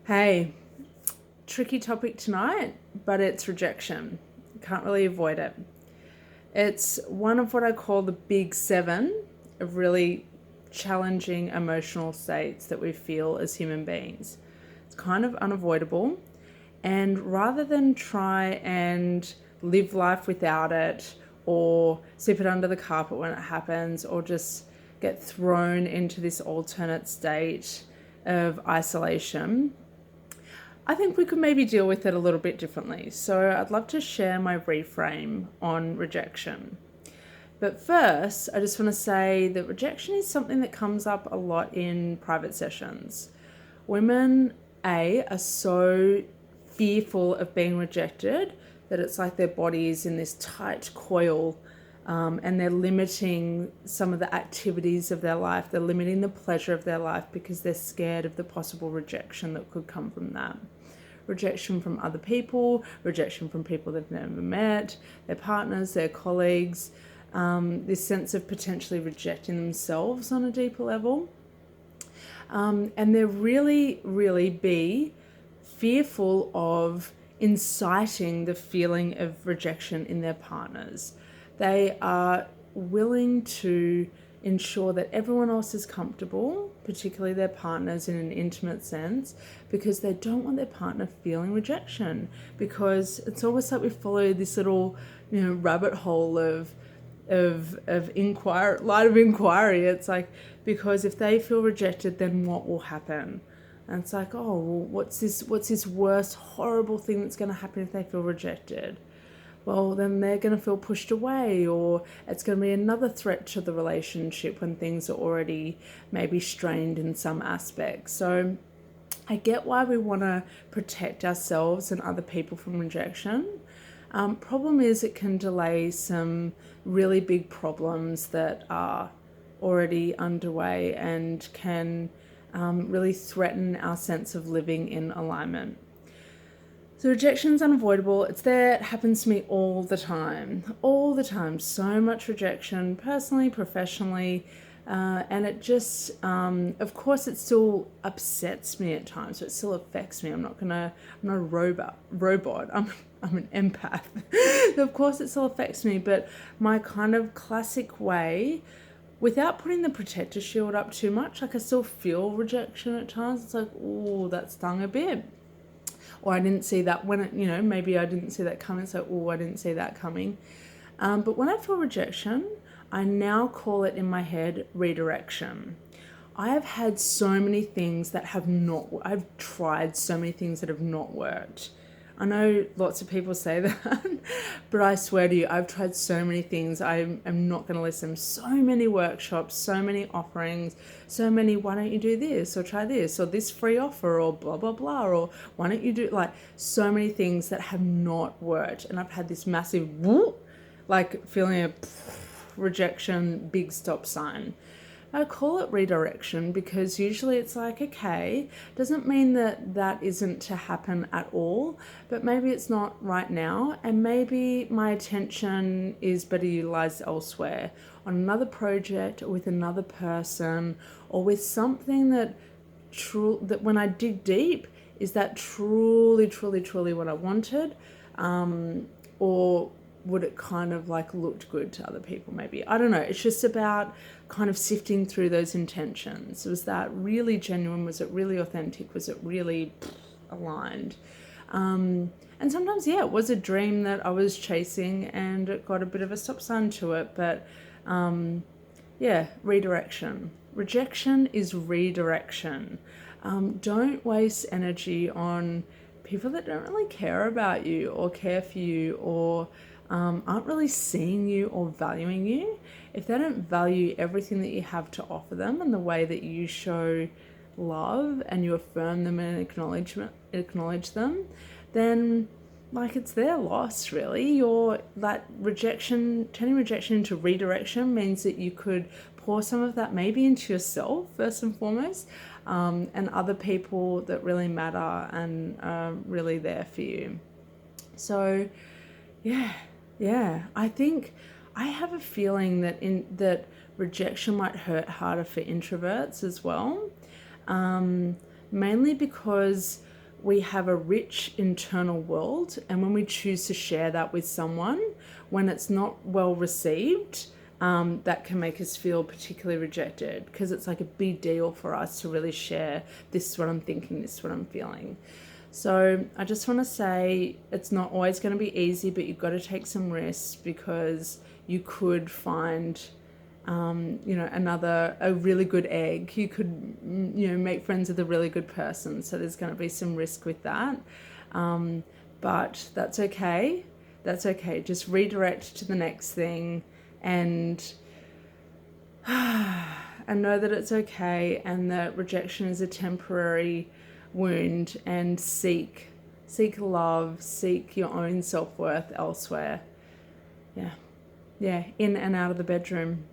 Hey, tricky topic tonight, but it's rejection. Can't really avoid it. It's one of what I call the big seven of really challenging emotional states that we feel as human beings. It's kind of unavoidable. And rather than try and live life without it or sweep it under the carpet when it happens or just get thrown into this alternate state of isolation, I think we could maybe deal with it a little bit differently. So I'd love to share my reframe on rejection. But first, I just want to say that rejection is something that comes up a lot in private sessions. Women, are so fearful of being rejected that it's like their body is in this tight coil, and they're limiting some of the activities of their life. They're limiting the pleasure of their life because they're scared of the possible rejection that could come from that. Rejection from other people, rejection from people they've never met, their partners, their colleagues, this sense of potentially rejecting themselves on a deeper level. And they're really be fearful of inciting the feeling of rejection in their partners. They are willing to ensure that everyone else is comfortable, particularly their partners in an intimate sense, because they don't want their partner feeling rejection. Because it's almost like we follow this little, rabbit hole of inquiry, light of inquiry. It's like, because if they feel rejected, then what will happen? And it's like, oh, well, what's this worst horrible thing that's going to happen if they feel rejected? Well, then they're going to feel pushed away, or it's going to be another threat to the relationship when things are already maybe strained in some aspects. So I get why we want to protect ourselves and other people from rejection. Problem is, it can delay some really big problems that are already underway and can really threaten our sense of living in alignment. So rejection is unavoidable. It's there. It happens to me all the time. So much rejection, personally, professionally. And it just, of course, it still upsets me at times. So it still affects me. I'm not a robot. I'm an empath. Of course, it still affects me. But my kind of classic way, without putting the protector shield up too much, like I still feel rejection at times. It's like, oh, that stung a bit. Or I didn't see that when it, maybe I didn't see that coming. So, oh, I didn't see that coming. But when I feel rejection, I now call it in my head redirection. I have had so many things that have not, I've tried so many things that have not worked. I know lots of people say that, but I swear to you, I've tried so many things. I am not going to listen. So many workshops, so many offerings, so many, why don't you do this or try this or this free offer or blah, blah, blah, or why don't you do, like, so many things that have not worked. And I've had this massive whoop, like feeling a rejection, big stop sign. I call it redirection because usually it's like, okay, doesn't mean that isn't to happen at all, but maybe it's not right now, and maybe my attention is better utilized elsewhere, on another project or with another person, or with something that when I dig deep, is that truly what I wanted, or would it kind of like looked good to other people maybe? I don't know. It's just about kind of sifting through those intentions. Was that really genuine? Was it really authentic? Was it really aligned? And sometimes, yeah, it was a dream that I was chasing and it got a bit of a stop sign to it. But yeah, redirection. Rejection is redirection. Don't waste energy on people that don't really care about you or care for you, or aren't really seeing you or valuing you. If they don't value everything that you have to offer them and the way that you show love and you affirm them and acknowledge them, then like it's their loss really. Your that rejection, turning rejection into redirection, means that you could pour some of that maybe into yourself first and foremost, and other people that really matter and are really there for you. So yeah, I think I have a feeling that rejection might hurt harder for introverts as well, mainly because we have a rich internal world, and when we choose to share that with someone, when it's not well received, that can make us feel particularly rejected, because it's like a big deal for us to really share, this is what I'm thinking, this is what I'm feeling. So I just want to say, it's not always going to be easy, but you've got to take some risks, because you could find a really good egg. You could, make friends with a really good person. So there's going to be some risk with that. But that's okay. That's okay. Just redirect to the next thing, and know that it's okay, and that rejection is a temporary wound, and seek love, seek your own self-worth elsewhere. Yeah, in and out of the bedroom.